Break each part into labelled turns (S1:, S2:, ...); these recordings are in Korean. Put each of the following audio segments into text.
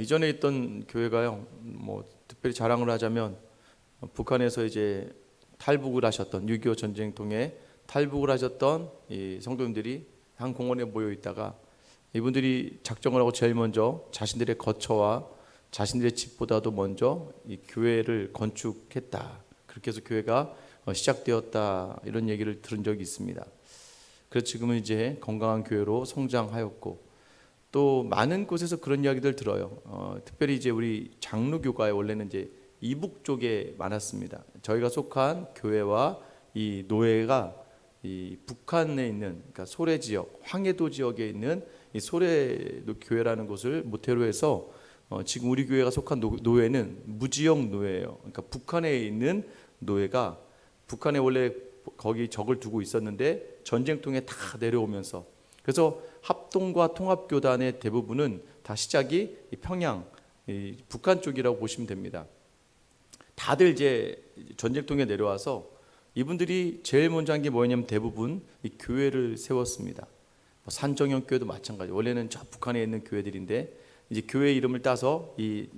S1: 이전에 있던 교회가요, 특별히 자랑을 하자면 북한에서 이제 탈북을 하셨던 6.25 전쟁 통해 탈북을 하셨던 이 성도님들이 한 공원에 모여 있다가 이분들이 작정을 하고 제일 먼저 자신들의 거처와 자신들의 집보다도 먼저 이 교회를 건축했다. 그렇게 해서 교회가 시작되었다. 이런 얘기를 들은 적이 있습니다. 그래서 지금은 이제 건강한 교회로 성장하였고, 또 많은 곳에서 그런 이야기들 들어요. 특별히 이제 우리 장로교가에 원래는 이제 이북 쪽에 많았습니다. 저희가 속한 교회와 이 노예가 이 북한에 있는, 그러니까 소래 지역, 황해도 지역에 있는 이 소래 교회라는 곳을 모태로 해서 지금 우리 교회가 속한 노예는 무지역 노예예요. 그러니까 북한에 있는 노예가, 북한에 원래 거기 적을 두고 있었는데 전쟁 통해 다 내려오면서, 그래서 합동과 통합교단의 대부분은 다 시작이 평양, 북한 쪽이라고 보시면 됩니다. 다들 이제 전쟁 통해 내려와서 이분들이 제일 먼저 한 게 뭐냐면 대부분 이 교회를 세웠습니다. 산정형 교회도 마찬가지. 원래는 저 북한에 있는 교회들인데 이제 교회 이름을 따서 이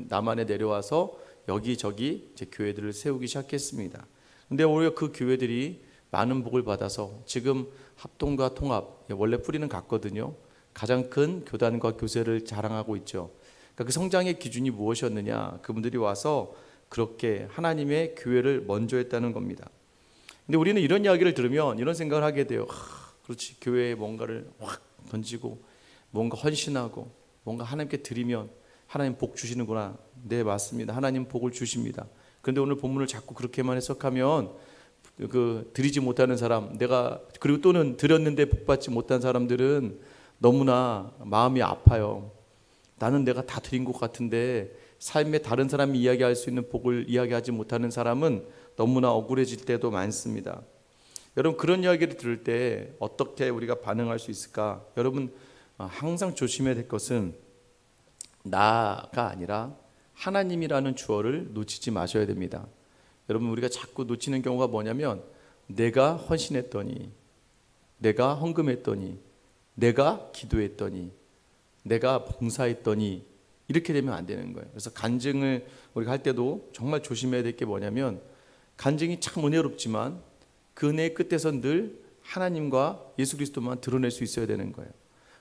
S1: 남한에 내려와서 여기저기 이제 교회들을 세우기 시작했습니다. 근데 오히려 그 교회들이 많은 복을 받아서 지금 합동과 통합, 원래 뿌리는 같거든요. 가장 큰 교단과 교세를 자랑하고 있죠. 그러니까 그 성장의 기준이 무엇이었느냐? 그분들이 와서 그렇게 하나님의 교회를 먼저 했다는 겁니다. 근데 우리는 이런 이야기를 들으면 이런 생각을 하게 돼요. 그렇지, 교회에 뭔가를 확 던지고 뭔가 헌신하고 뭔가 하나님께 드리면 하나님 복 주시는구나. 네, 맞습니다. 하나님 복을 주십니다. 그런데 오늘 본문을 자꾸 그렇게만 해석하면 드리지 못하는 사람, 그리고 또는 드렸는데 복 받지 못한 사람들은 너무나 마음이 아파요. 나는 내가 다 드린 것 같은데 삶에 다른 사람이 이야기할 수 있는 복을 이야기하지 못하는 사람은 너무나 억울해질 때도 많습니다. 여러분, 그런 이야기를 들을 때 어떻게 우리가 반응할 수 있을까? 여러분, 항상 조심해야 될 것은 나가 아니라 하나님이라는 주어를 놓치지 마셔야 됩니다. 여러분, 우리가 자꾸 놓치는 경우가 뭐냐면 내가 헌신했더니, 내가 헌금했더니, 내가 기도했더니, 내가 봉사했더니, 이렇게 되면 안 되는 거예요. 그래서 간증을 우리가 할 때도 정말 조심해야 될 게 뭐냐면, 간증이 참 은혜롭지만 그 은혜의 끝에서 늘 하나님과 예수 그리스도만 드러낼 수 있어야 되는 거예요.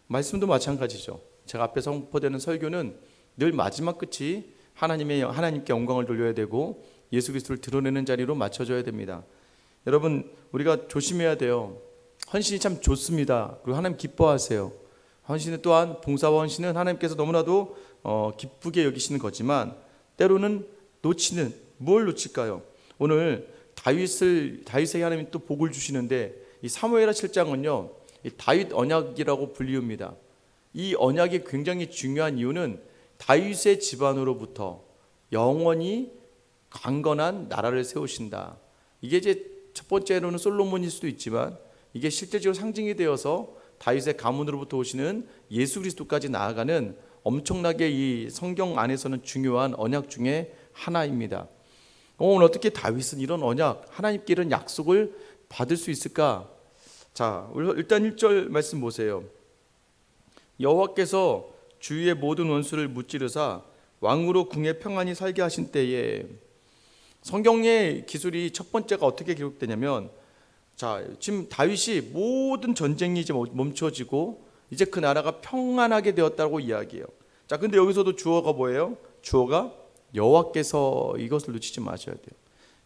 S1: 말씀도 마찬가지죠. 제가 앞에 선포되는 설교는 늘 마지막 끝이 하나님께 영광을 돌려야 되고 예수 그리스도를 드러내는 자리로 맞춰져야 됩니다. 여러분, 우리가 조심해야 돼요. 헌신이 참 좋습니다. 그리고 하나님 기뻐하세요. 헌신은 또한, 봉사와 헌신은 하나님께서 너무나도 기쁘게 여기시는 거지만 때로는 뭘 놓칠까요? 오늘 다윗에게 하나님이 또 복을 주시는데, 이 사무엘하 7장은요 이 다윗 언약이라고 불리웁니다. 이 언약이 굉장히 중요한 이유는 다윗의 집안으로부터 영원히 강건한 나라를 세우신다. 이게 이제 첫 번째로는 솔로몬일 수도 있지만 이게 실제적으로 상징이 되어서 다윗의 가문으로부터 오시는 예수 그리스도까지 나아가는 엄청나게 이 성경 안에서는 중요한 언약 중에 하나입니다. 오늘 어떻게 다윗은 이런 언약, 하나님께 이런 약속을 받을 수 있을까? 자, 일단 1절 말씀 보세요. 여호와께서 주위의 모든 원수를 무찌르사 왕으로 궁에 평안히 살게 하신 때에, 성경의 기술이 첫 번째가 어떻게 기록되냐면, 자, 지금 다윗이 모든 전쟁이 이제 멈춰지고 이제 그 나라가 평안하게 되었다고 이야기해요. 자, 근데 여기서도 주어가 뭐예요? 주어가 여호와께서, 이것을 놓치지 마셔야 돼요.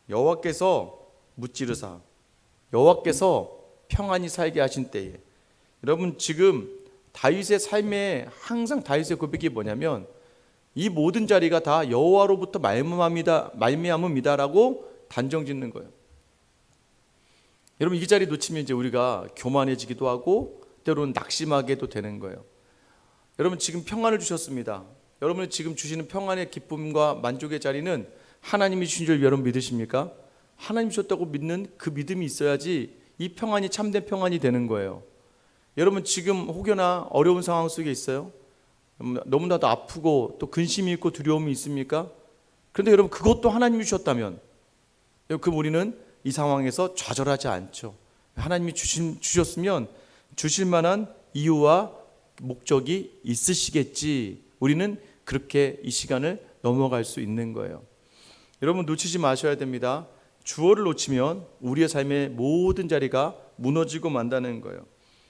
S1: 여호와께서 무찌르사, 여호와께서 평안히 살게 하신 때에. 여러분, 지금 다윗의 삶에 항상 다윗의 고백이 뭐냐면 이 모든 자리가 다 여호와로부터 말미암음이다라고 단정짓는 거예요. 여러분, 이 자리 놓치면 이제 우리가 교만해지기도 하고 때로는 낙심하게도 되는 거예요. 여러분, 지금 평안을 주셨습니다. 여러분이 지금 주시는 평안의 기쁨과 만족의 자리는 하나님이 주신 줄 여러분 믿으십니까? 하나님 주셨다고 믿는 그 믿음이 있어야지 이 평안이 참된 평안이 되는 거예요. 여러분, 지금 혹여나 어려운 상황 속에 있어요? 너무나도 아프고 또 근심이 있고 두려움이 있습니까? 그런데 여러분, 그것도 하나님이 주셨다면 그럼 우리는 이 상황에서 좌절하지 않죠. 하나님이 주셨으면 주실 만한 이유와 목적이 있으시겠지, 우리는 그렇게 이 시간을 넘어갈 수 있는 거예요. 여러분 놓치지 마셔야 됩니다. 주어를 놓치면 우리의 삶의 모든 자리가 무너지고 만다는 거예요.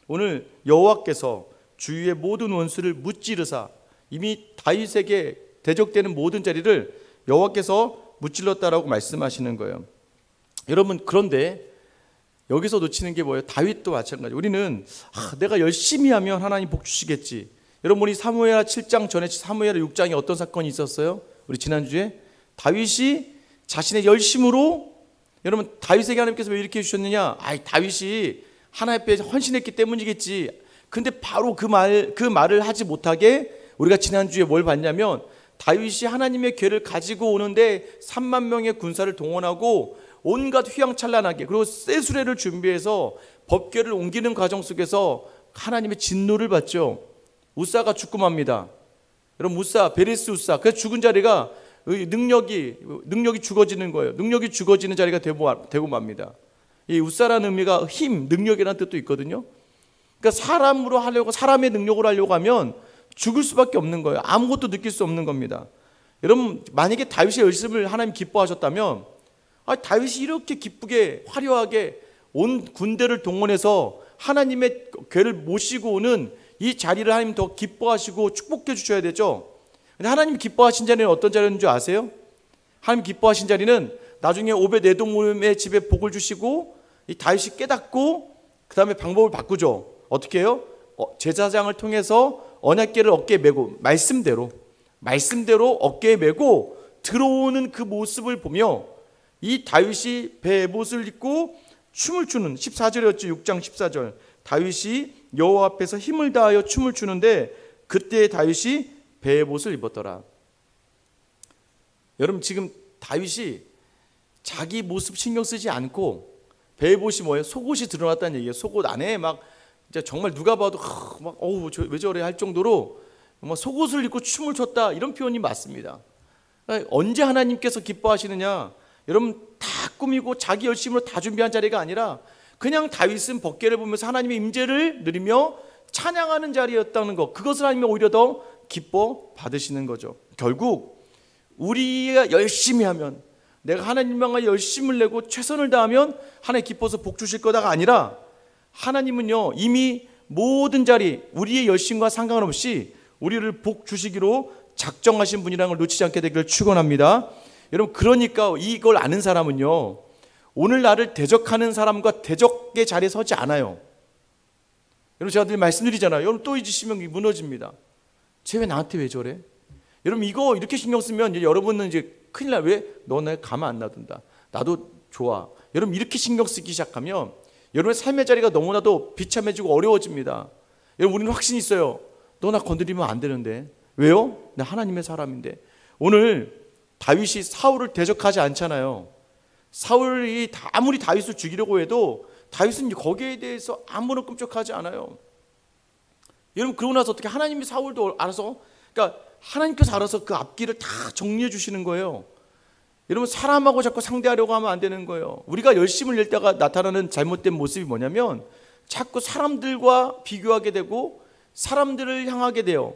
S1: 오늘 여호와께서 주위의 모든 원수를 무찌르사, 이미 다윗에게 대적되는 모든 자리를 여호와께서 무찔렀다라고 말씀하시는 거예요. 여러분 그런데 여기서 놓치는 게 뭐예요? 다윗도 마찬가지. 우리는 내가 열심히 하면 하나님 복 주시겠지. 여러분 우리 사무엘하 7장 전에 사무엘하 6장에 어떤 사건이 있었어요? 우리 지난주에 다윗이 자신의 열심으로, 여러분 다윗에게 하나님께서 왜 이렇게 해주셨느냐? 다윗이 하나님 앞에 헌신했기 때문이겠지. 근데 바로 그 말을 하지 못하게 우리가 지난주에 뭘 봤냐면, 다윗이 하나님의 궤를 가지고 오는데 3만 명의 군사를 동원하고 온갖 휘황찬란하게, 그리고 쇠수레를 준비해서 법궤를 옮기는 과정 속에서 하나님의 진노를 받죠. 우사가 죽고 맙니다. 여러분 우사, 베레스 우사, 그래서 죽은 자리가 능력이 죽어지는 거예요. 능력이 죽어지는 자리가 되고 맙니다. 이 우사라는 의미가 힘, 능력이라는 뜻도 있거든요. 그러니까 사람의 능력으로 하려고 하면 죽을 수밖에 없는 거예요. 아무것도 느낄 수 없는 겁니다. 여러분 만약에 다윗의 열심을 하나님 기뻐하셨다면, 다윗이 이렇게 기쁘게 화려하게 온 군대를 동원해서 하나님의 궤를 모시고 오는 이 자리를 하나님 더 기뻐하시고 축복해 주셔야 되죠. 근데 하나님 기뻐하신 자리는 어떤 자리인 줄 아세요? 하나님 기뻐하신 자리는 나중에 오벳에돔의 집에 복을 주시고 이 다윗이 깨닫고 그 다음에 방법을 바꾸죠. 어떻게 해요? 제사장을 통해서 언약궤를 어깨에 메고 말씀대로 어깨에 메고 들어오는 그 모습을 보며 이 다윗이 베옷을 입고 춤을 추는 14절이었죠. 6장 14절. 다윗이 여호와 앞에서 힘을 다하여 춤을 추는데 그때 다윗이 베옷을 입었더라. 여러분 지금 다윗이 자기 모습 신경 쓰지 않고, 베옷이 뭐예요? 속옷이 드러났다는 얘기예요. 속옷 안에 막 진짜 정말 누가 봐도 왜 저래 할 정도로 속옷을 입고 춤을 췄다, 이런 표현이 맞습니다. 언제 하나님께서 기뻐하시느냐? 여러분 다 꾸미고 자기 열심으로 다 준비한 자리가 아니라 그냥 다윗은 법궤를 보면서 하나님의 임재를 누리며 찬양하는 자리였다는 것, 그것을 하나님이 오히려 더 기뻐 받으시는 거죠. 결국 우리가 열심히 하면, 내가 하나님 향하여 열심을 내고 최선을 다하면 하나님 기뻐서 복 주실 거다가 아니라, 하나님은요 이미 모든 자리 우리의 열심과 상관없이 우리를 복 주시기로 작정하신 분이라는 걸 놓치지 않게 되기를 축원합니다. 여러분 그러니까 이걸 아는 사람은요 오늘 나를 대적하는 사람과 대적의 자리에 서지 않아요. 여러분 제가 늘 말씀드리잖아요. 여러분 또 잊으시면 무너집니다. 쟤 왜 나한테 왜 저래? 여러분 이거 이렇게 신경 쓰면 이제 여러분은 이제 큰일 나. 왜? 너 내 가만 안 놔둔다. 나도 좋아. 여러분 이렇게 신경 쓰기 시작하면 여러분의 삶의 자리가 너무나도 비참해지고 어려워집니다. 여러분 우리는 확신이 있어요. 너 나 건드리면 안 되는데. 왜요? 나 하나님의 사람인데. 오늘 다윗이 사울을 대적하지 않잖아요. 사울이 아무리 다윗을 죽이려고 해도 다윗은 거기에 대해서 아무런 끔찍하지 않아요. 여러분 그러고 나서 어떻게 하나님이 사울도 알아서, 그러니까 하나님께서 알아서 그 앞길을 다 정리해 주시는 거예요. 여러분 사람하고 자꾸 상대하려고 하면 안 되는 거예요. 우리가 열심을 낼 때가 나타나는 잘못된 모습이 뭐냐면 자꾸 사람들과 비교하게 되고 사람들을 향하게 돼요.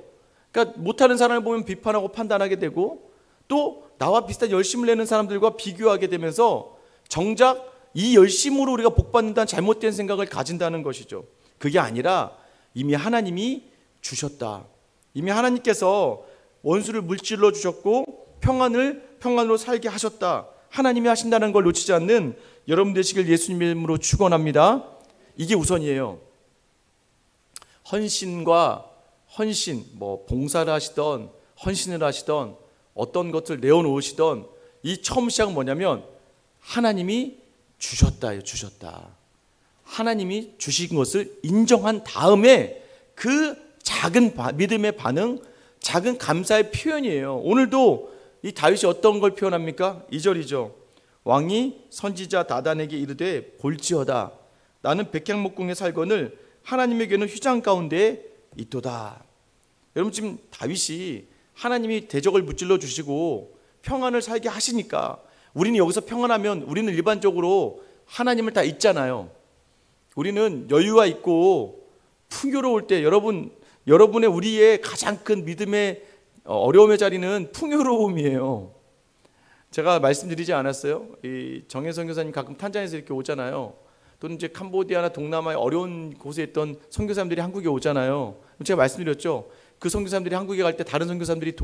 S1: 그러니까 못하는 사람을 보면 비판하고 판단하게 되고, 또 나와 비슷한 열심을 내는 사람들과 비교하게 되면서 정작 이 열심으로 우리가 복받는다는 잘못된 생각을 가진다는 것이죠. 그게 아니라 이미 하나님이 주셨다. 이미 하나님께서 원수를 물질러 주셨고 평안으로 살게 하셨다. 하나님이 하신다는 걸 놓치지 않는 여러분 되시길 예수님의 이름으로 축원합니다. 이게 우선이에요. 헌신, 봉사를 하시던 헌신을 하시던 어떤 것을 내어놓으시던 이 처음 시작은 뭐냐면 하나님이 주셨다예요. 주셨다. 하나님이 주신 것을 인정한 다음에 그 작은 믿음의 반응, 작은 감사의 표현이에요. 오늘도 이 다윗이 어떤 걸 표현합니까? 2절이죠. 왕이 선지자 다단에게 이르되 볼지어다. 나는 백향목궁에 살거늘 하나님에게는 휘장 가운데에 있도다. 여러분 지금 다윗이 하나님이 대적을 무찔러 주시고 평안을 살게 하시니까, 우리는 여기서 평안하면 우리는 일반적으로 하나님을 다 잊잖아요. 우리는 여유가 있고 풍요로울 때, 여러분의 우리의 가장 큰 믿음의 어려움의 자리는 풍요로움이에요. 제가 말씀드리지 않았어요? 이 정혜선 교사님 가끔 탄자니아에서 이렇게 오잖아요. 또는 이제 캄보디아나 동남아의 어려운 곳에 있던 선교사님들이 한국에 오잖아요. 제가 말씀드렸죠. 그 선교사님들이 한국에 갈 때 다른 선교사님들이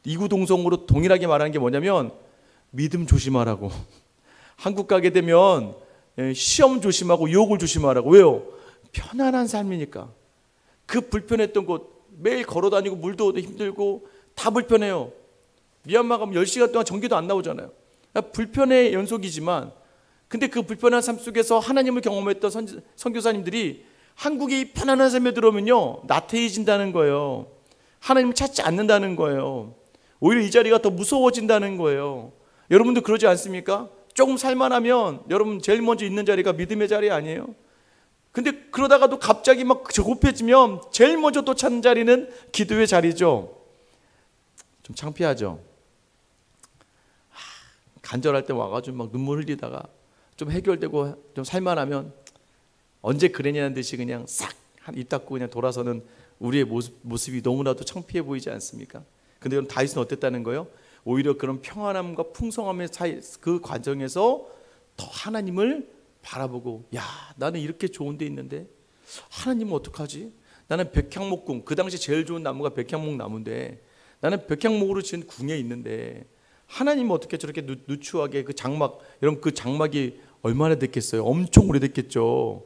S1: 이구동성으로 동일하게 말하는 게 뭐냐면 믿음 조심하라고. 한국 가게 되면 시험 조심하고 유혹을 조심하라고. 왜요? 편안한 삶이니까. 그 불편했던 곳 매일 걸어다니고 물도 힘들고 다 불편해요. 미얀마 가면 10시간 동안 전기도 안 나오잖아요. 불편의 연속이지만, 근데 그 불편한 삶 속에서 하나님을 경험했던 선교사님들이 한국의 이 편안한 삶에 들어오면요, 나태해진다는 거예요. 하나님을 찾지 않는다는 거예요. 오히려 이 자리가 더 무서워진다는 거예요. 여러분도 그러지 않습니까? 조금 살만하면 여러분 제일 먼저 있는 자리가 믿음의 자리 아니에요? 근데 그러다가도 갑자기 막 조급해지면 제일 먼저 또 찾는 자리는 기도의 자리죠. 좀 창피하죠. 간절할 때 와가지고 막 눈물 흘리다가 좀 해결되고 좀 살만하면 언제 그랬냐는 듯이 그냥 싹 입 닫고 그냥 돌아서는 우리의 모습이 너무나도 창피해 보이지 않습니까? 근데 여러분 다윗은 어땠다는 거예요? 오히려 그런 평안함과 풍성함의 사이 그 과정에서 더 하나님을 바라보고, 야, 나는 이렇게 좋은 데 있는데 하나님은 어떡하지? 나는 백향목궁, 그 당시 제일 좋은 나무가 백향목 나무인데 나는 백향목으로 지은 궁에 있는데 하나님은 어떻게 저렇게 누추하게 그 장막, 여러분 그 장막이 얼마나 됐겠어요? 엄청 오래됐겠죠.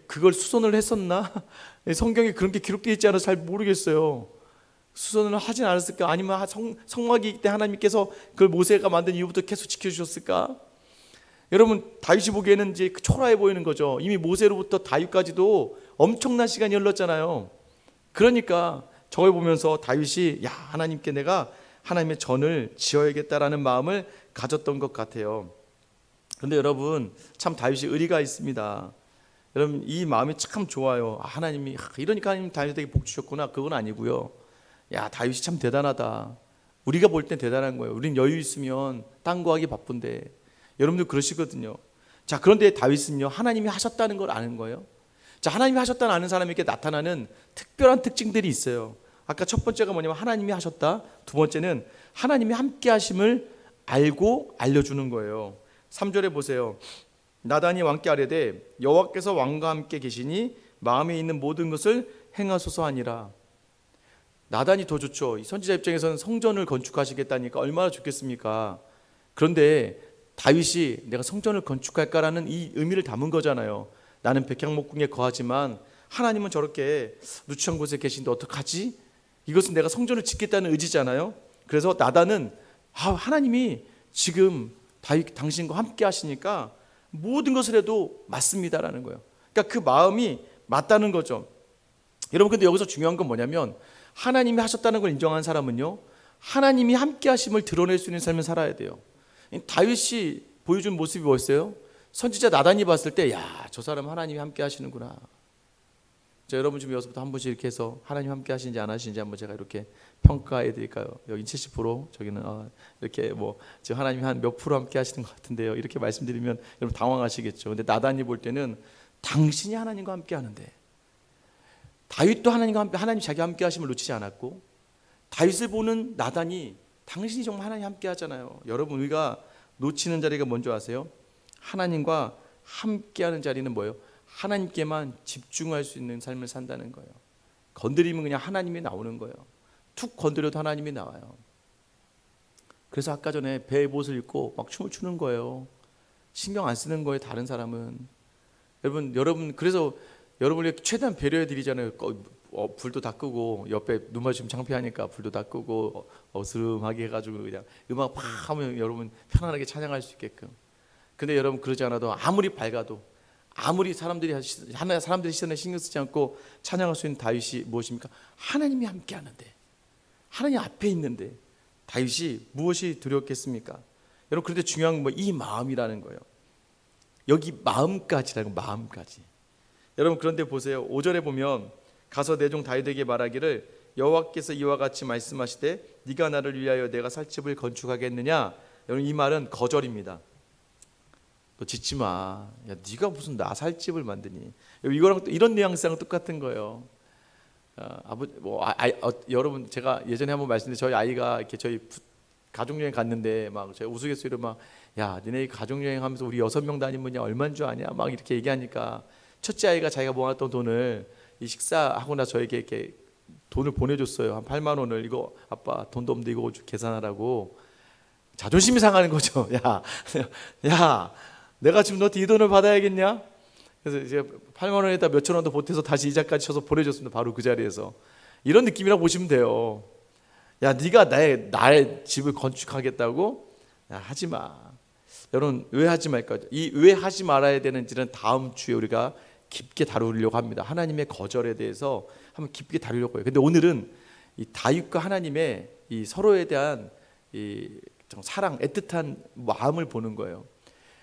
S1: 그걸 수선을 했었나? 성경에 그런 게 기록되어 있지 않아서 잘 모르겠어요. 수선을 하진 않았을까? 아니면 성막이 때 하나님께서 그걸 모세가 만든 이후부터 계속 지켜주셨을까? 여러분 다윗이 보기에는 이제 초라해 보이는 거죠. 이미 모세로부터 다윗까지도 엄청난 시간이 흘렀잖아요. 그러니까 저걸 보면서 다윗이, 야, 하나님께 내가 하나님의 전을 지어야겠다라는 마음을 가졌던 것 같아요. 그런데 여러분 참 다윗이 의리가 있습니다. 여러분 이 마음이 참 좋아요. 하나님이 이러니까 하나님 다윗에게 복 주셨구나. 그건 아니고요. 야, 다윗이 참 대단하다. 우리가 볼 땐 대단한 거예요. 우린 여유 있으면 땅 구하기 바쁜데. 여러분들 그러시거든요. 자, 그런데 다윗은요, 하나님이 하셨다는 걸 아는 거예요. 자, 하나님이 하셨다는 아는 사람에게 나타나는 특별한 특징들이 있어요. 아까 첫 번째가 뭐냐면 하나님이 하셨다. 두 번째는 하나님이 함께 하심을 알고 알려주는 거예요. 3절에 보세요. 나단이 왕께 아뢰되 여호와께서 왕과 함께 계시니 마음에 있는 모든 것을 행하소서 하니라. 나단이 더 좋죠. 선지자 입장에서는 성전을 건축하시겠다니까 얼마나 좋겠습니까? 그런데 다윗이 내가 성전을 건축할까라는 이 의미를 담은 거잖아요. 나는 백향목궁에 거하지만 하나님은 저렇게 누추한 곳에 계신데 어떡하지? 이것은 내가 성전을 짓겠다는 의지잖아요. 그래서 나단은 하나님이 지금 다윗 당신과 함께 하시니까 모든 것을 해도 맞습니다라는 거예요. 그러니까 그 마음이 맞다는 거죠. 여러분 근데 여기서 중요한 건 뭐냐면 하나님이 하셨다는 걸 인정한 사람은요, 하나님이 함께 하심을 드러낼 수 있는 삶을 살아야 돼요. 다윗이 보여준 모습이 뭐였어요? 선지자 나단이 봤을 때, 야, 저 사람 하나님이 함께 하시는구나. 자, 여러분 지금 여기서부터 한 번씩 이렇게 해서 하나님 함께 하시는지 안 하시는지 한번 제가 이렇게 평가해 드릴까요? 여기 70%, 저기는 이렇게 뭐 지금 하나님이 한 몇 프로 함께 하시는 것 같은데요. 이렇게 말씀드리면 여러분 당황하시겠죠. 근데 나단이 볼 때는 당신이 하나님과 함께 하는데, 다윗도 하나님과 함께, 하나님 자기 함께 하심을 놓치지 않았고, 다윗을 보는 나단이 당신이 정말 하나님 함께 하잖아요. 여러분 우리가 놓치는 자리가 뭔지 아세요? 하나님과 함께 하는 자리는 뭐예요? 하나님께만 집중할 수 있는 삶을 산다는 거예요. 건드리면 그냥 하나님이 나오는 거예요. 툭 건드려도 하나님이 나와요. 그래서 아까 전에 배의 옷을 입고 막 춤을 추는 거예요. 신경 안 쓰는 거예요. 다른 사람은. 여러분 그래서 여러분이 최대한 배려해 드리잖아요. 불도 다 끄고, 옆에 눈 마주치면 창피하니까 불도 다 끄고 어스름하게 해가지고 그냥 음악 팍 하면 여러분 편안하게 찬양할 수 있게끔. 근데 여러분 그러지 않아도 아무리 밝아도, 아무리 사람들이 시선에 신경 쓰지 않고 찬양할 수 있는 다윗이 무엇입니까? 하나님이 함께 하는데, 하나님 앞에 있는데 다윗이 무엇이 두렵겠습니까? 여러분 그런데 중요한 건 이 마음이라는 거예요. 여기 마음까지라고, 마음까지. 여러분 그런데 보세요. 5절에 보면 가서 내 종 다윗에게 말하기를 여호와께서 이와 같이 말씀하시되 네가 나를 위하여 내가 살 집을 건축하겠느냐. 여러분 이 말은 거절입니다. 너 짓지 마. 야, 네가 무슨 나 살 집을 만드니. 이거랑 또 이런 뉘앙스랑 똑같은 거예요. 아버지 여러분 제가 예전에 한번 말씀드린 저희 아이가 이렇게 저희 가족여행 갔는데 막 제가 우스갯소리로 막 야 니네 가족여행 하면서 우리 6명 다니면 얼마인 줄 아냐 막 이렇게 얘기하니까 첫째 아이가 자기가 모았던 돈을 이 식사하고 나서 저에게 이렇게 돈을 보내줬어요. 한 8만 원을. 이거 아빠 돈도 없는데 이거 계산하라고. 자존심이 상하는 거죠. 야 내가 지금 너한테 이 돈을 받아야겠냐? 그래서 이제 8만 원에다 몇천 원도 보태서 다시 이자까지 쳐서 보내줬습니다. 바로 그 자리에서. 이런 느낌이라고 보시면 돼요. 야 네가 나의 집을 건축하겠다고? 야 하지 마. 여러분 왜 하지 말까요? 이 왜 하지 말아야 되는지는 다음 주에 우리가 깊게 다루려고 합니다. 하나님의 거절에 대해서 한번 깊게 다루려고 해요. 근데 오늘은 이 다윗과 하나님의 이 서로에 대한 이 사랑, 애틋한 마음을 보는 거예요.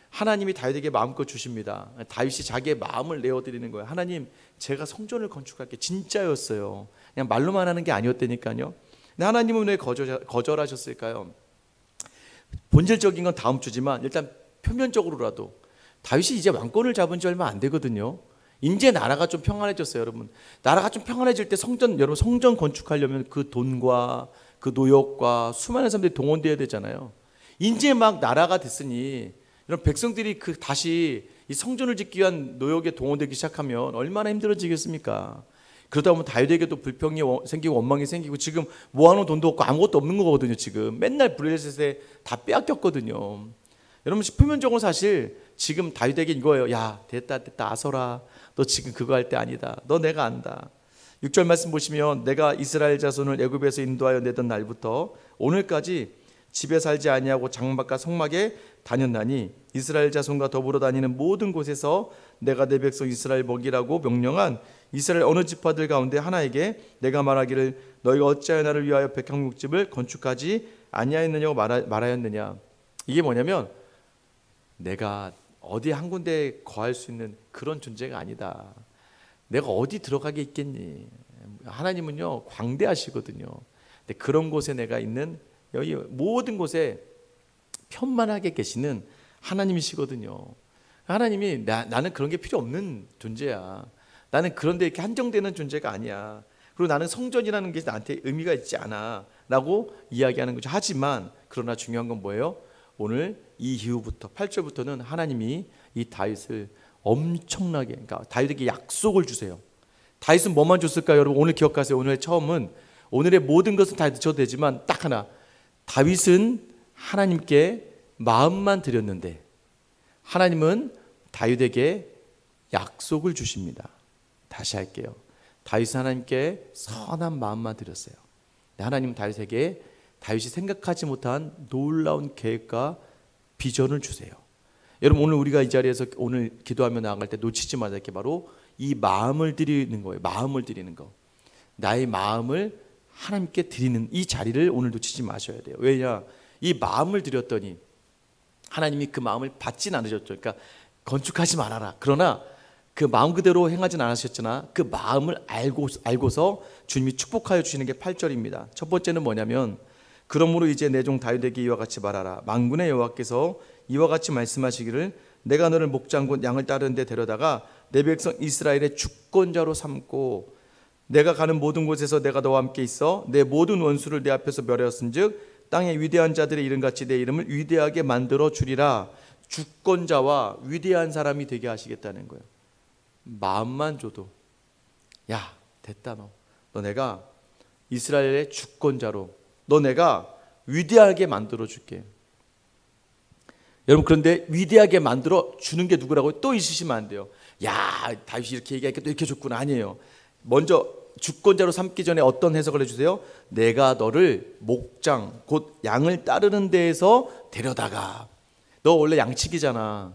S1: 하나님이 다윗에게 마음껏 주십니다. 다윗이 자기의 마음을 내어드리는 거예요. 하나님, 제가 성전을 건축할게. 진짜였어요. 그냥 말로만 하는 게 아니었다니까요. 근데 하나님은 왜 거절하셨을까요? 본질적인 건 다음 주지만 일단 표면적으로라도 다윗이 이제 왕권을 잡은 지 얼마 안 되거든요. 이제 나라가 좀 평안해졌어요, 여러분. 나라가 좀 평안해질 때 여러분 성전 건축하려면 그 돈과 그 노역과 수많은 사람들이 동원돼야 되잖아요. 이제 막 나라가 됐으니 이런 백성들이 다시 이 성전을 짓기 위한 노역에 동원되기 시작하면 얼마나 힘들어지겠습니까? 그러다 보면 다윗에게도 불평이 생기고 원망이 생기고 지금 모아놓은 돈도 없고 아무것도 없는 거거든요. 지금 맨날 브레셋에 다 빼앗겼거든요. 여러분 표면적으로 사실 지금 다윗에게 이거예요. 야 됐다 아서라, 너 지금 그거 할 때 아니다. 너 내가 안다. 6절 말씀 보시면 내가 이스라엘 자손을 애굽에서 인도하여 내던 날부터 오늘까지 집에 살지 아니하고 장막과 성막에 다녔나니 이스라엘 자손과 더불어 다니는 모든 곳에서 내가 내 백성 이스라엘 먹이라고 명령한 이스라엘 어느 지파들 가운데 하나에게 내가 말하기를 너희가 어찌하여 나를 위하여 백향목집을 건축하지 아니하였느냐고 말하였느냐. 이게 뭐냐면 내가 어디 한 군데에 거할 수 있는 그런 존재가 아니다. 내가 어디 들어가게 있겠니? 하나님은요 광대하시거든요. 근데 그런 곳에 내가 있는 여기 모든 곳에 편만하게 계시는 하나님이시거든요. 하나님이 나는 그런 게 필요 없는 존재야. 나는 그런데 이렇게 한정되는 존재가 아니야. 그리고 나는 성전이라는 게 나한테 의미가 있지 않아 라고 이야기하는 거죠. 하지만 그러나 중요한 건 뭐예요? 오늘 이 이후부터 8절부터는 하나님이 이 다윗을 엄청나게, 그러니까 다윗에게 약속을 주세요. 다윗은 뭐만 줬을까요? 여러분 오늘 기억하세요. 오늘의 처음은 오늘의 모든 것은 다 드셔도 되지만 딱 하나, 다윗은 하나님께 마음만 드렸는데 하나님은 다윗에게 약속을 주십니다. 다시 할게요. 다윗은 하나님께 선한 마음만 드렸어요. 하나님은 다윗에게 다윗이 생각하지 못한 놀라운 계획과 비전을 주세요. 여러분 오늘 우리가 이 자리에서 오늘 기도하며 나아갈 때 놓치지 말아야 할 게 바로 이 마음을 드리는 거예요. 마음을 드리는 거. 나의 마음을 하나님께 드리는 이 자리를 오늘 놓치지 마셔야 돼요. 왜냐? 이 마음을 드렸더니 하나님이 그 마음을 받진 않으셨죠. 그러니까 건축하지 말아라. 그러나 그 마음 그대로 행하진 않으셨잖아. 그 마음을 알고서 주님이 축복하여 주시는 게 8절입니다. 첫 번째는 뭐냐면 그러므로 이제 내 종 다윗에게 이와 같이 말하라. 만군의 여호와께서 이와 같이 말씀하시기를 내가 너를 목장 곧 양을 따르는 데 데려다가 내 백성 이스라엘의 주권자로 삼고 내가 가는 모든 곳에서 내가 너와 함께 있어 내 모든 원수를 내 앞에서 멸하였은즉 땅의 위대한 자들의 이름같이 내 이름을 위대하게 만들어 주리라. 주권자와 위대한 사람이 되게 하시겠다는 거예요. 마음만 줘도 야 됐다, 너 내가 이스라엘의 주권자로 너 내가 위대하게 만들어 줄게. 여러분 그런데 위대하게 만들어 주는 게 누구라고요? 또 있으시면 안 돼요. 야 다윗이 이렇게 얘기하니까 또 이렇게 줬구나. 아니에요. 먼저 주권자로 삼기 전에 어떤 해석을 해주세요? 내가 너를 목장 곧 양을 따르는 데에서 데려다가. 너 원래 양치기잖아.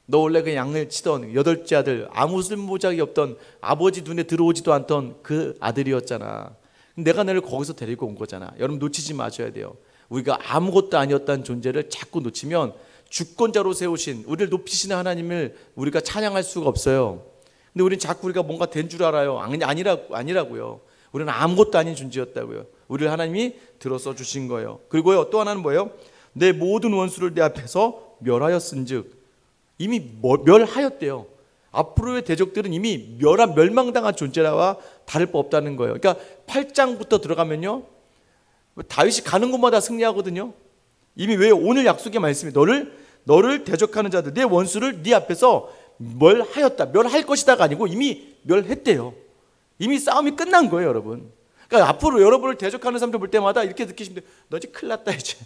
S1: 너 원래 그 양을 치던 8째 아들, 아무 쓸모작이 없던 아버지 눈에 들어오지도 않던 그 아들이었잖아. 내가 너를 거기서 데리고 온 거잖아. 여러분 놓치지 마셔야 돼요. 우리가 아무것도 아니었다는 존재를 자꾸 놓치면 주권자로 세우신 우리를 높이시는 하나님을 우리가 찬양할 수가 없어요. 근데 우리는 자꾸 우리가 뭔가 된 줄 알아요. 아니라고요. 우리는 아무것도 아닌 존재였다고요. 우리를 하나님이 들어서 주신 거예요. 그리고요 또 하나는 뭐예요? 내 모든 원수를 내 앞에서 멸하였은즉. 이미 멸하였대요. 앞으로의 대적들은 이미 멸망당한 존재와 다를 바 없다는 거예요. 그러니까 8장부터 들어가면요, 다윗이 가는 곳마다 승리하거든요. 이미 왜 오늘 약속의 말씀이 너를 대적하는 자들, 내 원수를 네 앞에서 멸하였다, 멸할 것이다가 아니고 이미 멸했대요. 이미 싸움이 끝난 거예요, 여러분. 그러니까 앞으로 여러분을 대적하는 사람들 볼 때마다 이렇게 느끼시면 돼요. 너 이제 큰일 났다, 이제.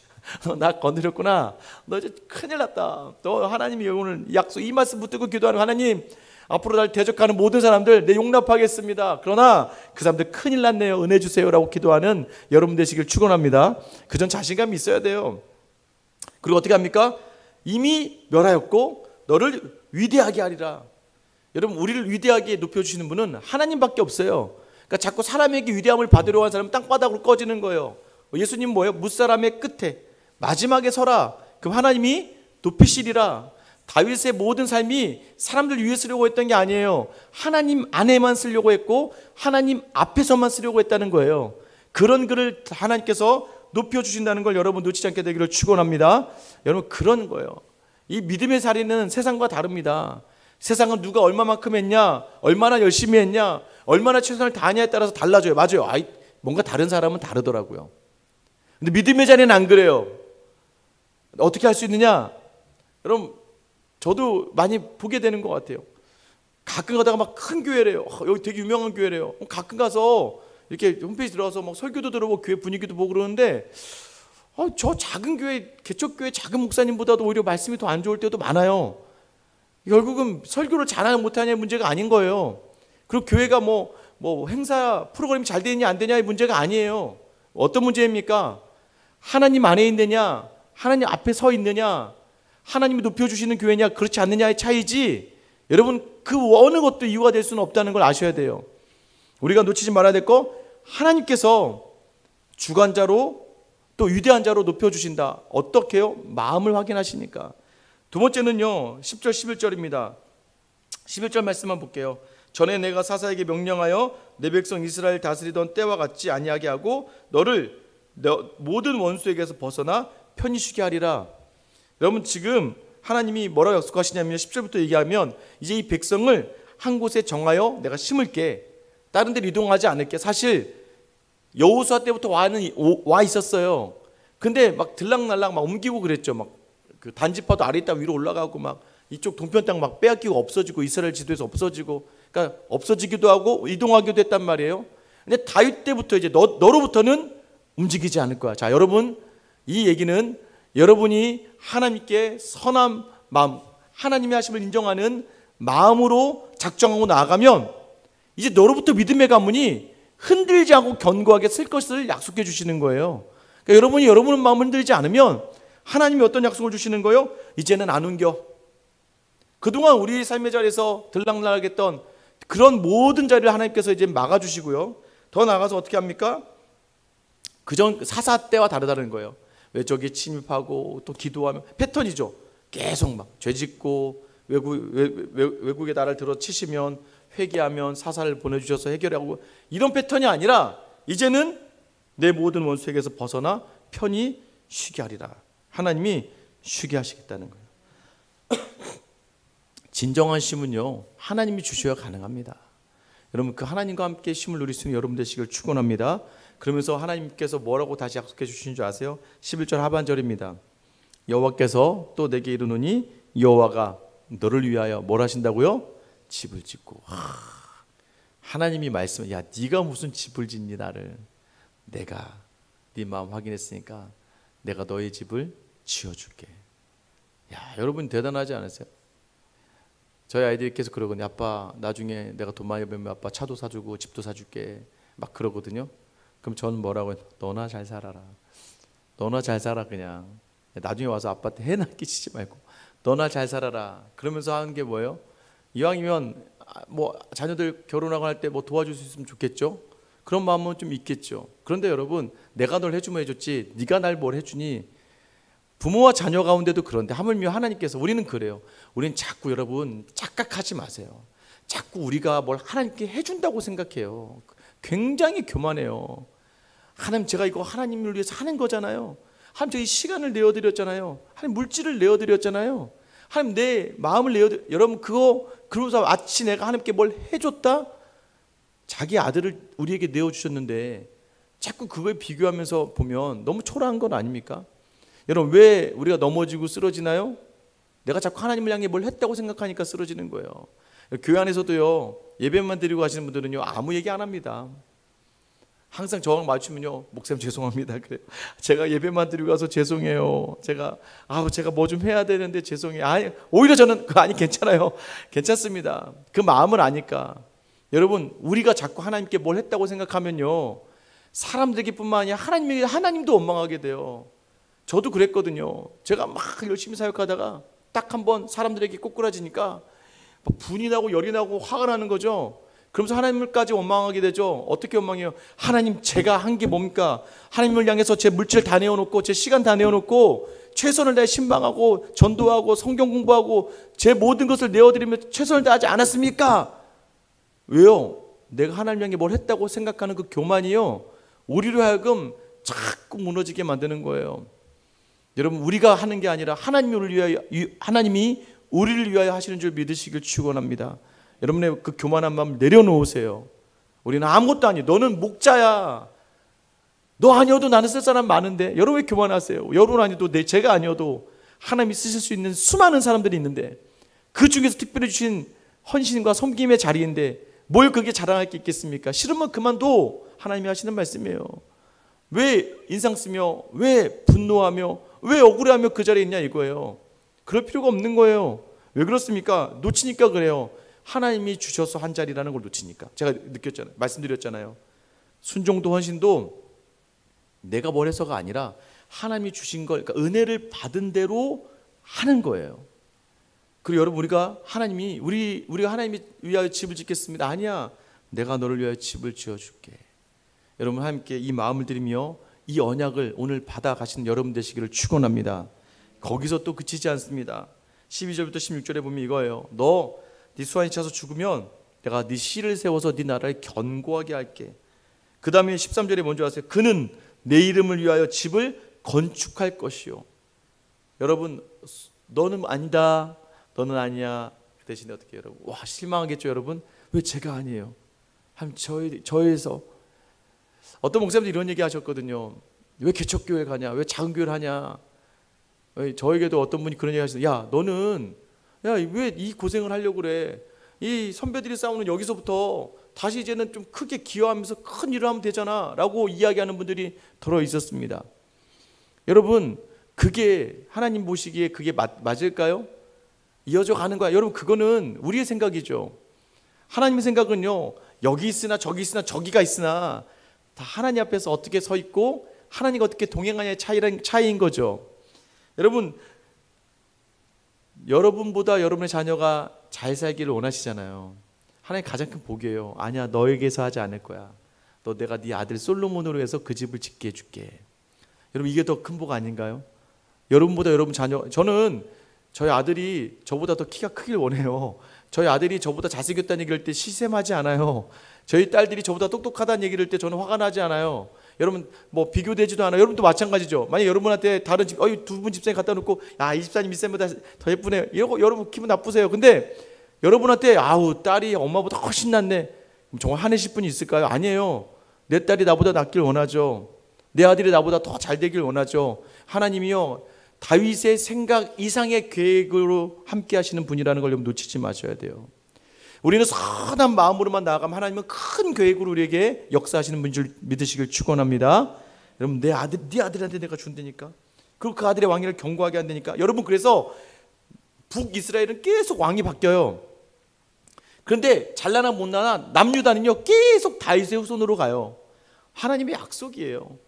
S1: 너 나 건드렸구나. 너 이제 큰일 났다. 너 하나님이 오늘 약속, 이 말씀 붙들고 기도하는 하나님, 앞으로 날 대적하는 모든 사람들 내 용납하겠습니다. 그러나 그 사람들 큰일 났네요. 은혜 주세요라고 기도하는 여러분 되시길 축원합니다. 그전 자신감이 있어야 돼요. 그리고 어떻게 합니까? 이미 멸하였고 너를 위대하게 하리라. 여러분, 우리를 위대하게 높여주시는 분은 하나님밖에 없어요. 그러니까 자꾸 사람에게 위대함을 받으려고 하는 사람은 땅바닥으로 꺼지는 거예요. 예수님 뭐예요? 무사람의 끝에 마지막에 서라. 그럼 하나님이 높이시리라. 다윗의 모든 삶이 사람들 위해 쓰려고 했던 게 아니에요. 하나님 안에만 쓰려고 했고 하나님 앞에서만 쓰려고 했다는 거예요. 그런 글을 하나님께서 높여주신다는 걸 여러분 놓치지 않게 되기를 축원합니다. 여러분, 그런 거예요. 이 믿음의 자리는 세상과 다릅니다. 세상은 누가 얼마만큼 했냐, 얼마나 열심히 했냐, 얼마나 최선을 다하냐에 따라서 달라져요. 맞아요. 뭔가 다른 사람은 다르더라고요. 근데 믿음의 자리는 안 그래요. 어떻게 할 수 있느냐? 여러분, 저도 많이 보게 되는 것 같아요. 가끔 가다가 막 큰 교회래요. 여기 되게 유명한 교회래요. 가끔 가서 이렇게 홈페이지 들어가서 막 설교도 들어보고 교회 분위기도 보고 그러는데 저 작은 교회, 개척교회 작은 목사님보다도 오히려 말씀이 더 안 좋을 때도 많아요. 결국은 설교를 잘하냐 못하냐의 문제가 아닌 거예요. 그리고 교회가 뭐 행사 프로그램이 잘 되느냐 안 되냐의 문제가 아니에요. 어떤 문제입니까? 하나님 안에 있느냐, 하나님 앞에 서 있느냐, 하나님이 높여주시는 교회냐 그렇지 않느냐의 차이지, 여러분 그 어느 것도 이유가 될 수는 없다는 걸 아셔야 돼요. 우리가 놓치지 말아야 될 거, 하나님께서 주관자로 또 위대한 자로 높여주신다. 어떻게 해요? 마음을 확인하시니까. 두 번째는요, 10절 11절입니다 11절 말씀만 볼게요. 전에 내가 사사에게 명령하여 내 백성 이스라엘 다스리던 때와 같지 아니하게 하고 너를 모든 원수에게서 벗어나 편히 쉬게 하리라. 여러분, 지금 하나님이 뭐라고 약속하시냐면 10절부터 얘기하면 이제 이 백성을 한 곳에 정하여 내가 심을게, 다른 데로 이동하지 않을게. 사실 여호수아 때부터 와 있었어요. 근데 막 들락날락 막 옮기고 그랬죠. 막 그 단지파도 아래 있다 위로 올라가고 막 이쪽 동편 땅 막 빼앗기고 없어지고 이스라엘 지도에서 없어지고, 그러니까 없어지기도 하고 이동하기도 했단 말이에요. 근데 다윗 때부터 이제 너로부터는 움직이지 않을 거야. 자, 여러분, 이 얘기는 여러분이 하나님께 선한 마음, 하나님의 하심을 인정하는 마음으로 작정하고 나아가면 이제 너로부터 믿음의 가문이 흔들지 않고 견고하게 쓸 것을 약속해 주시는 거예요. 그러니까 여러분이 여러분의 마음을 흔들지 않으면 하나님이 어떤 약속을 주시는 거예요? 이제는 안 옮겨. 그동안 우리 삶의 자리에서 들락날락했던 그런 모든 자리를 하나님께서 이제 막아주시고요. 더 나아가서 어떻게 합니까? 그전 사사 때와 다르다는 거예요. 외적에 침입하고 또 기도하면 패턴이죠. 계속 막 죄짓고 외국의 나라를 들어 치시면 회개하면 사사를 보내주셔서 해결하고, 이런 패턴이 아니라 이제는 내 모든 원수에게서 벗어나 편히 쉬게 하리라. 하나님이 쉬게 하시겠다는 거예요. 진정한 쉼은요, 하나님이 주셔야 가능합니다. 여러분, 그 하나님과 함께 쉼을 누릴 수 있는 여러분 되시길 축원합니다. 그러면서 하나님께서 뭐라고 다시 약속해 주신 줄 아세요? 11절 하반절입니다. 여호와께서 또 내게 이르노니 여호와가 너를 위하여 뭘 하신다고요? 집을 짓고. 하나님이 말씀, 야 네가 무슨 집을 짓니 나를. 내가 네 마음 확인했으니까 내가 너의 집을 지어줄게. 야, 여러분 대단하지 않으세요? 저희 아이들이 계속 그러거든요. 아빠 나중에 내가 돈 많이 벌면 아빠 차도 사주고 집도 사줄게 막 그러거든요. 그럼 저는 뭐라고 해요? 너나 잘 살아라. 너나 잘 살아. 그냥 나중에 와서 아빠한테 해나 끼치지 말고 너나 잘 살아라. 그러면서 하는 게 뭐예요? 이왕이면 뭐 자녀들 결혼하고 할 때 뭐 도와줄 수 있으면 좋겠죠. 그런 마음은 좀 있겠죠. 그런데 여러분, 내가 널 해주면 해줬지 네가 날 뭘 해주니. 부모와 자녀 가운데도 그런데 하물며 하나님께서, 우리는 그래요. 우리는 자꾸, 여러분 착각하지 마세요. 자꾸 우리가 뭘 하나님께 해준다고 생각해요. 굉장히 교만해요. 하나님, 제가 이거 하나님을 위해서 하는 거잖아요. 하나님, 저희 시간을 내어드렸잖아요. 하나님, 물질을 내어드렸잖아요. 하나님 내 마음을 내어 여러분 그러면서 마치 내가 하나님께 뭘 해줬다? 자기 아들을 우리에게 내어주셨는데 자꾸 그걸 비교하면서 보면 너무 초라한 건 아닙니까? 여러분 왜 우리가 넘어지고 쓰러지나요? 내가 자꾸 하나님을 향해 뭘 했다고 생각하니까 쓰러지는 거예요. 교회 안에서도요, 예배만 드리고 하시는 분들은요 아무 얘기 안 합니다. 항상 저랑 맞추면요, 목사님 죄송합니다 그래요. 제가 예배만 드리고 가서 죄송해요. 제가 뭐 좀 해야 되는데 죄송해요. 아니, 오히려 저는 아니 괜찮아요. 괜찮습니다. 그 마음을 아니까. 여러분 우리가 자꾸 하나님께 뭘 했다고 생각하면요, 사람들에게뿐만 아니라 하나님도 원망하게 돼요. 저도 그랬거든요. 제가 막 열심히 사역하다가 딱 한 번 사람들에게 꼬꾸라지니까 분이 나고 열이 나고 화가 나는 거죠. 그러면서 하나님을까지 원망하게 되죠. 어떻게 원망해요? 하나님 제가 한 게 뭡니까? 하나님을 향해서 제 물질 다 내어놓고 제 시간 다 내어놓고 최선을 다해 신방하고 전도하고 성경 공부하고 제 모든 것을 내어드리며 최선을 다하지 않았습니까? 왜요? 내가 하나님 향해 뭘 했다고 생각하는 그 교만이요, 우리로 하여금 자꾸 무너지게 만드는 거예요. 여러분 우리가 하는 게 아니라 하나님이 우리를 위하여 하시는 줄 믿으시길 축원합니다. 여러분의 그 교만한 마음 내려놓으세요. 우리는 아무것도 아니에요. 너는 목자야. 너 아니어도 나는 쓸 사람 많은데. 여러분 왜 교만하세요? 여러분 아니어도 제가 아니어도 하나님이 쓰실 수 있는 수많은 사람들이 있는데, 그 중에서 특별히 주신 헌신과 섬김의 자리인데 뭘 그게 자랑할 게 있겠습니까? 싫으면 그만둬. 하나님이 하시는 말씀이에요. 왜 인상 쓰며, 왜 분노하며, 왜 억울해하며 그 자리에 있냐 이거예요. 그럴 필요가 없는 거예요. 왜 그렇습니까? 놓치니까 그래요. 하나님이 주셔서 한 자리라는 걸 놓치니까. 제가 느꼈잖아요. 말씀드렸잖아요. 순종도 헌신도 내가 뭘 해서가 아니라 하나님이 주신 걸, 그러니까 은혜를 받은 대로 하는 거예요. 그리고 여러분 우리가 하나님이 위하여 집을 짓겠습니다. 아니야. 내가 너를 위하여 집을 지어줄게. 여러분 함께 이 마음을 드리며 이 언약을 오늘 받아가시는 여러분 되시기를 축원합니다. 거기서 또 그치지 않습니다. 12절부터 16절에 보면 이거예요. 너 네 수완이 차서 죽으면 내가 네 씨를 세워서 네 나라를 견고하게 할게. 그 다음에 13절에 뭔지 아세요? 그는 내 이름을 위하여 집을 건축할 것이요. 여러분 너는 아니다, 너는 아니야. 그 대신에 어떻게 해요, 여러분? 와, 실망하겠죠 여러분? 왜 제가 아니에요? 저에서 어떤 목사님들이 이런 얘기 하셨거든요. 왜 개척교회 가냐? 왜 작은 교회를 하냐? 저에게도 어떤 분이 그런 얘기 하시더라고요. 야, 너는 왜 이 고생을 하려고 그래? 이 선배들이 싸우는 여기서부터 다시 이제는 좀 크게 기여하면서 큰 일을 하면 되잖아 라고 이야기하는 분들이 들어 있었습니다. 여러분 그게 하나님 보시기에 그게 맞을까요? 이어져 가는 거야. 여러분 그거는 우리의 생각이죠. 하나님의 생각은요, 여기 있으나 저기 있으나 저기가 있으나 다 하나님 앞에서 어떻게 서 있고 하나님과 어떻게 동행하냐의 차이인 거죠. 여러분, 여러분보다 여러분의 자녀가 잘 살기를 원하시잖아요. 하나님 가장 큰 복이에요. 아니야, 너에게서 하지 않을 거야. 내가 네 아들 솔로몬으로 해서 그 집을 짓게 해줄게. 여러분 이게 더 큰 복 아닌가요? 여러분보다 여러분 자녀, 저는 저희 아들이 저보다 더 키가 크길 원해요. 저희 아들이 저보다 잘생겼다는 얘기를 할 때 시샘하지 않아요. 저희 딸들이 저보다 똑똑하다는 얘기를 할 때 저는 화가 나지 않아요. 여러분 뭐 비교되지도 않아요. 여러분도 마찬가지죠. 만약 여러분한테 다른 집, 두 분 집사님 갖다 놓고 이 집사님 윗사람보다 더 예쁘네, 여러분 기분 나쁘세요. 근데 여러분한테 딸이 엄마보다 훨씬 낫네, 정말 화내실 분이 있을까요? 아니에요. 내 딸이 나보다 낫길 원하죠. 내 아들이 나보다 더 잘 되길 원하죠. 하나님이요, 다윗의 생각 이상의 계획으로 함께 하시는 분이라는 걸 여러분 놓치지 마셔야 돼요. 우리는 선한 마음으로만 나아가면 하나님은 큰 계획으로 우리에게 역사하시는 분인 줄 믿으시길 축원합니다. 여러분 네 아들한테 내가 준다니까. 그리고 그 아들의 왕위를 견고하게 한다니까. 여러분 그래서 북이스라엘은 계속 왕이 바뀌어요. 그런데 잘나나 못나나 남유다는요 계속 다윗의 후손으로 가요. 하나님의 약속이에요.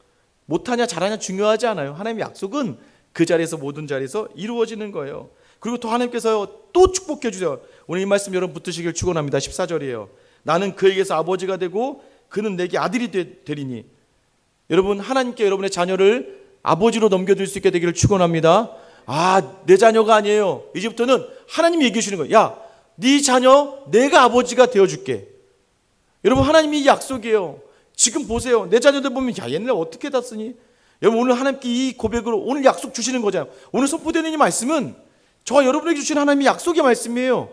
S1: 못하냐 잘하냐 중요하지 않아요. 하나님의 약속은 그 자리에서 모든 자리에서 이루어지는 거예요. 그리고 또 하나님께서 또 축복해 주세요. 오늘 이 말씀 여러분 붙드시길 축원합니다. 14절이에요. 나는 그에게서 아버지가 되고 그는 내게 아들이 되리니. 여러분 하나님께 여러분의 자녀를 아버지로 넘겨줄 수 있게 되기를 축원합니다. 내 자녀가 아니에요. 이제부터는 하나님이 얘기해 주시는 거예요. 야, 네 자녀 내가 아버지가 되어줄게. 여러분 하나님이 이 약속이에요. 지금 보세요. 내 자녀들 보면 얘네를 어떻게 다 쓰니? 여러분 오늘 하나님께 이 고백으로 오늘 약속 주시는 거잖아요. 오늘 선포되는 이 말씀은 저와 여러분에게 주신 하나님의 약속의 말씀이에요.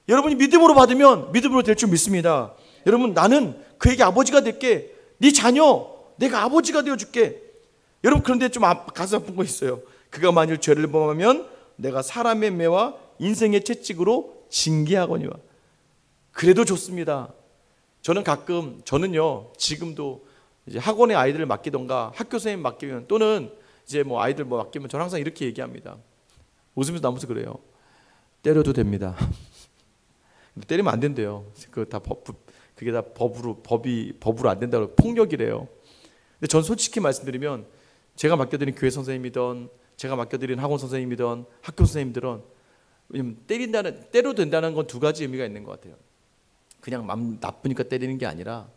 S1: 여러분이 믿음으로 받으면 믿음으로 될 줄 믿습니다. 여러분, 나는 그에게 아버지가 될게. 네 자녀, 내가 아버지가 되어줄게. 여러분, 그런데 좀 가슴 아픈 거 있어요. 그가 만일 죄를 범하면 내가 사람의 매와 인생의 채찍으로 징계하거니와. 그래도 좋습니다. 저는요, 지금도 이제 학원에 아이들을 맡기던가 학교 선생님 맡기면, 또는 이제 뭐 아이들 뭐 맡기면 저는 항상 이렇게 얘기합니다. 웃으면서 나면서 그래요. 때려도 됩니다. 때리면 안 된대요. 그게 다 법으로 안 된다고, 폭력이래요. 근데 전 솔직히 말씀드리면, 제가 맡겨드린 교회 선생님이든 제가 맡겨드린 학원 선생님이든 학교 선생님들은, 때려도 된다는 건 두 가지 의미가 있는 것 같아요. 그냥 마음 나쁘니까 때리는 게 아니라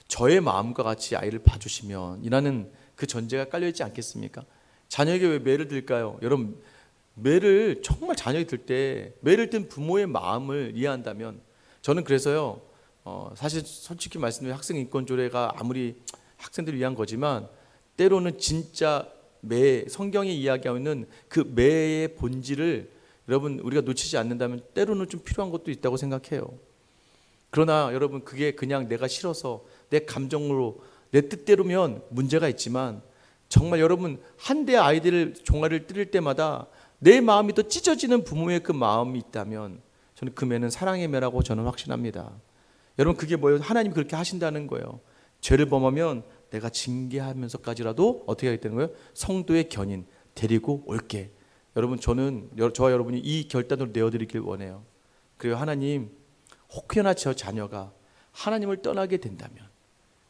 S1: 저의 마음과 같이 아이를 봐주시면 이라는 그 전제가 깔려있지 않겠습니까? 자녀에게 왜 매를 들까요? 여러분, 매를 정말 자녀에게 들 때 매를 든 부모의 마음을 이해한다면, 저는 그래서요, 사실 솔직히 말씀드리면 학생인권조례가 아무리 학생들을 위한 거지만 때로는 진짜 매, 성경이 이야기하고 있는 그 매의 본질을 여러분 우리가 놓치지 않는다면 때로는 좀 필요한 것도 있다고 생각해요. 그러나 여러분, 그게 그냥 내가 싫어서 내 감정으로 내 뜻대로면 문제가 있지만, 정말 여러분, 한 대 아이들을 종아리를 때릴 때마다 내 마음이 더 찢어지는 부모의 그 마음이 있다면, 저는 그 매는 사랑의 매라고 저는 확신합니다. 여러분, 그게 뭐예요? 하나님이 그렇게 하신다는 거예요. 죄를 범하면 내가 징계하면서까지라도 어떻게 하게 되는 거예요? 성도의 견인 데리고 올게. 여러분, 저와 여러분이 이 결단을 내어드리길 원해요. 그리고 하나님, 혹여나 저 자녀가 하나님을 떠나게 된다면,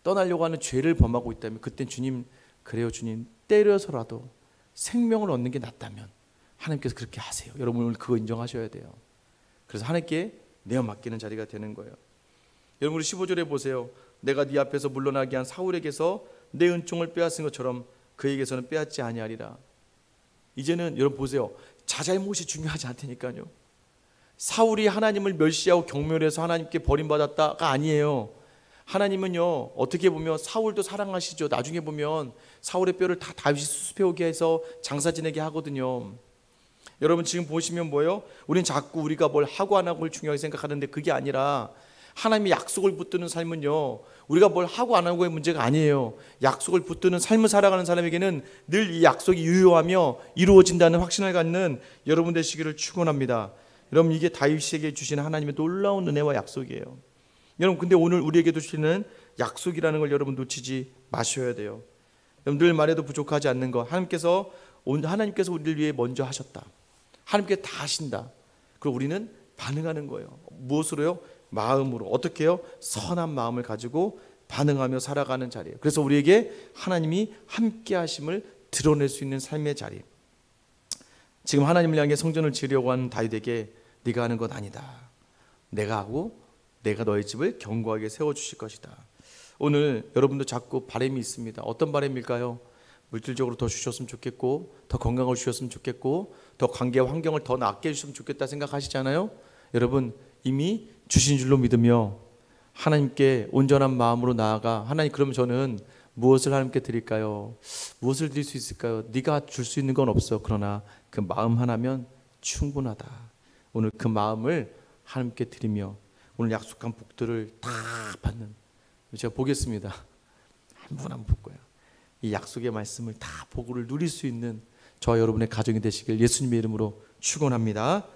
S1: 떠나려고 하는 죄를 범하고 있다면, 그땐 주님, 그래요 주님, 때려서라도 생명을 얻는 게 낫다면 하나님께서 그렇게 하세요. 여러분, 오늘 그거 인정하셔야 돼요. 그래서 하나님께 내어 맡기는 자리가 되는 거예요. 여러분, 우리 15절에 보세요. 내가 네 앞에서 물러나게 한 사울에게서 내 은총을 빼앗은 것처럼 그에게서는 빼앗지 아니하리라. 이제는 여러분 보세요. 자잘못이 중요하지 않다니까요. 사울이 하나님을 멸시하고 경멸해서 하나님께 버림받았다가 아니에요. 하나님은요, 어떻게 보면 사울도 사랑하시죠. 나중에 보면 사울의 뼈를 다 다윗이 수습해오게 해서 장사 지내게 하거든요. 여러분, 지금 보시면 뭐예요? 우린 자꾸 우리가 뭘 하고 안 하고를 중요하게 생각하는데, 그게 아니라 하나님의 약속을 붙드는 삶은요, 우리가 뭘 하고 안 하고의 문제가 아니에요. 약속을 붙드는 삶을 살아가는 사람에게는 늘 이 약속이 유효하며 이루어진다는 확신을 갖는 여러분 되시기를 축원합니다. 여러분, 이게 다윗에게 주시는 하나님의 놀라운 은혜와 약속이에요. 여러분, 근데 오늘 우리에게도 주시는 약속이라는 걸 여러분 놓치지 마셔야 돼요. 여러분, 늘 말해도 부족하지 않는 것, 하나님께서 우리를 위해 먼저 하셨다. 하나님께 다 하신다. 그리고 우리는 반응하는 거예요. 무엇으로요? 마음으로. 어떻게 해요? 선한 마음을 가지고 반응하며 살아가는 자리예요. 그래서 우리에게 하나님이 함께 하심을 드러낼 수 있는 삶의 자리. 지금 하나님을 향해 성전을 지으려고 하는 다윗에게 네가 하는 것 아니다. 내가 하고 내가 너의 집을 견고하게 세워주실 것이다. 오늘 여러분도 자꾸 바람이 있습니다. 어떤 바람일까요? 물질적으로 더 주셨으면 좋겠고, 더 건강을 주셨으면 좋겠고, 더 관계와 환경을 더 낫게 해주셨으면 좋겠다 생각하시잖아요. 여러분, 이미 주신 줄로 믿으며 하나님께 온전한 마음으로 나아가, 하나님, 그러면 저는 무엇을 하나님께 드릴까요? 무엇을 드릴 수 있을까요? 네가 줄 수 있는 건 없어. 그러나 그 마음 하나면 충분하다. 오늘 그 마음을 하나님께 드리며 오늘 약속한 복들을 다 받는, 제가 보겠습니다. 한 분 한 분 볼 거예요. 이 약속의 말씀을 다 복을 누릴 수 있는 저와 여러분의 가정이 되시길 예수님의 이름으로 축원합니다.